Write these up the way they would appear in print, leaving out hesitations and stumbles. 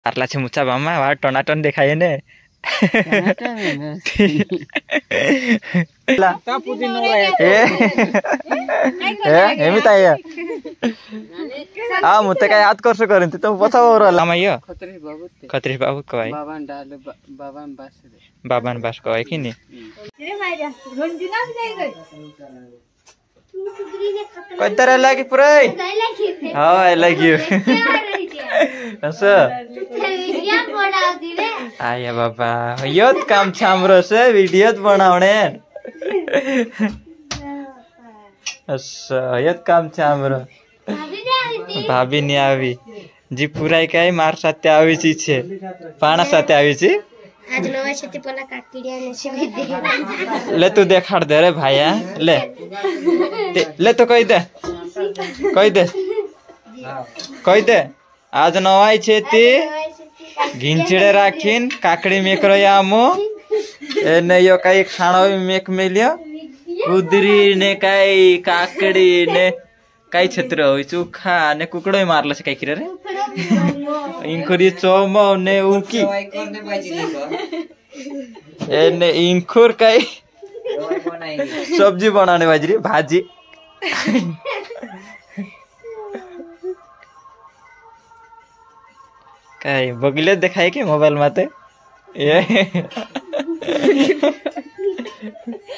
आरला छे मुचा बामा वा टनाटन देखाय ने एमिताय आ मुते काय याद करसो करिन त पछा ओरला माय खत्री बाबू कय बाबान बास कय कि नि कतर लागी पुरै हां आई लाइक यू असं आया बाबा योत काम छ हाम्रो से भिडियोत बनाउने असं योत काम छ हाम्रो भाभी नि आवी जी पुराई काय मार साथे आवी छी छे पाना साथे आवी छी आज नवा छते पला काकीडिया ने से दे ले तू देखाड़ दे रे भाईया ले तो कहि दे आज नवाई छेती घिंचड़े राखिन काकड़ी मेकरो यामो एने यो काई खाणो मेक मेलियो कुदरी ने काई काकड़ी ने काई छत्र होई चुखा ने कुकड़ो मारलो से काई किरे रे इंखुरी चोमो ने उकी एने इंखुर काई सब्जी बनाने बाजरी भाजी काई बगले देखाय के मोबाइल माते ये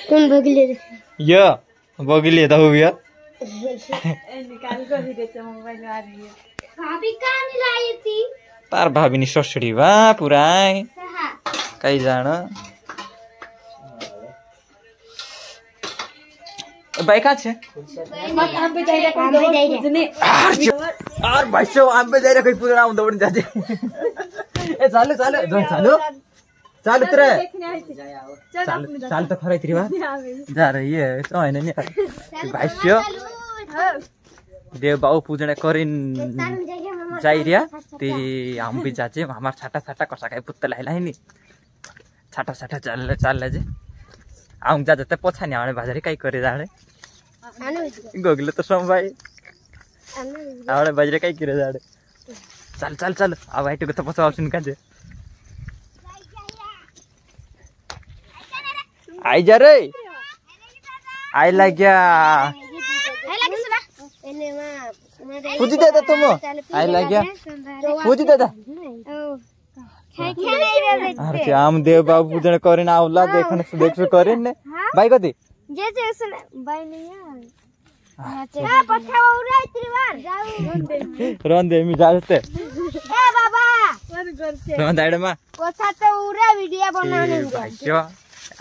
कौन बगले यो बगले दहु यो निकाल को भी देते मोबाइल आ रही है भाभी कहां नहीं लाई थी तार भाभी नि ससुरी वा पुराई काई जान बाइक छे आम पे जाई रे और भाइसो आम पे जाई रे कई पुरा आउं दौड़ जाजे ए चालू तरे चाल तो खरै तिरी बा जा रही है तो हैन नि भाइसो देव बाबू पूजने करिन जाई रिया ती हम भी जाचे हमार छाटा कसा काय पुत्त लाइला नि छाटा चाल जे आउं जा जते पोछा नि आउने बाजारी काई करे जाने गोगले तो सम भाई आउने बाजारी काई करे जाने चल अब आइटो को तो पोछा आउछन काजे आई जा रे आई लाग्या पूजी दे तुम आई लाग्या पूजी दे अरे आम देव बाबू पूजन करिन आउला देखसु करिन ने भाई कति जे भाई नहीं है पछा उरा इतनी बार जाऊ रोन दे मी जाते ए बाबा रोन दाइडे मा पछा तो उरा वीडियो बनाने भाइयो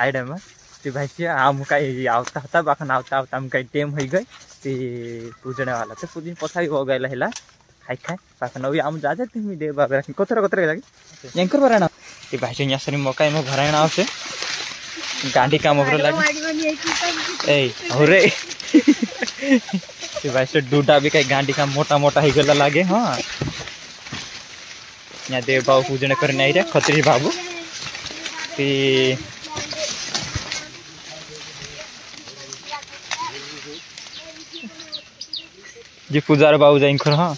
आइडे मा ती भाइयो हम काई आवता बाखन आवता हम काई टेम होई गई ती पूजने वाला ते पूजन पछा हो गइला हैला खाइ बाखन अभी हम जाजे तिमी देव बाबा कतरा जागी एंकर भराना ती भाइयो यासरी मकाई म भरायना आसे गांडी काम ओकरो लागी ए होरे ती भाइयो डूडा भी काई गांडी काम मोटा ही गला लागे हां या देव बाबू पूजन करने आई रे खत्री बाबू ती जी पुजार बाबू जाइन खर हां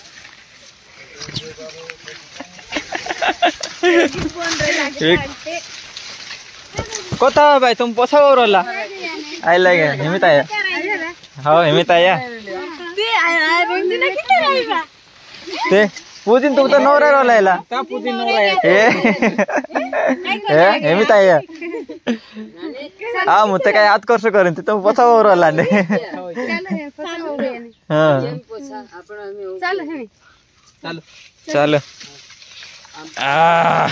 कता भाई तुम पछा ओरला आई लागे हेमिताया हां हेमिताया ते पूजिन तुम तो नोरा रोलायला का पूजिन नोरा ए हेमिताया आ मुते काय याद करसो करिन तुम पछा ओरला ने हां चल आ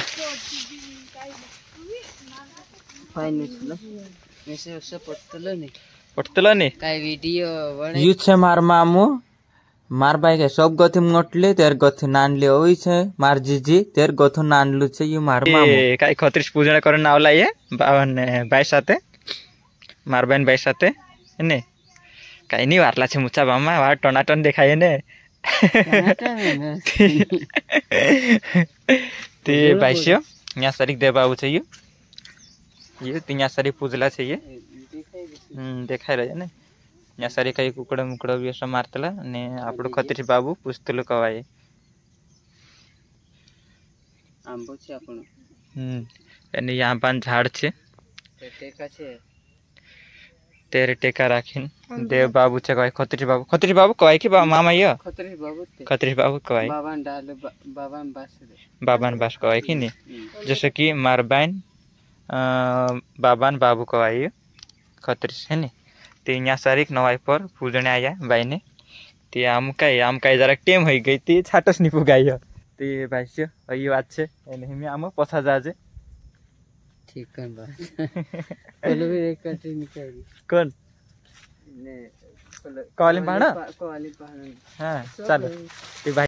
पटतलो ने काय वीडियो बने यू छे मार मामू मार भाई के सब गथि मोटले तेर गथि नानले होई छे मार जीजी तेर गथु नानलु छे यू मार मामू काय खत्रिस पूजन करन आवला ये बावन भाई साथे मार बहन भाई साथे ने काय नि वारला छे मुचा बामा वा टनाटन देखाय ने ते भाइयो यहाँ सरिक दे बाबू छे ये तिया सरी पूजला छे ये देखाय रहे ने यहाँ सरी कई कुकड़ा मुकड़ा भी ऐसा मारतला ने आपड़ो खत्री बाबू पूछतलो कवाय आंबो छे आपण आणि यहाँ पान झाड छे टेका छे तेरे टेका राखीन देव बाबू छे कवाय खत्री बाबू कवाय की मामा ये खत्री बाबू कवाय बाबान बास कवाय की नहीं जैसे कि मारबाइन बाबान बाबू कवाय खत्री है नहीं ते यहाँ सारिक नवाई पर पूजने आया बाई ने ते आम काय जरा टेम हो गई ते छाटस नहीं पुगाई ते भाष्य अयो बात छे एने में आम पछा जाजे ठीक है बात चलो भी एक कटी निकाल कौन ने कॉलिंग पहाड़ कॉलिंग पहाड़ हां चलो ते भाई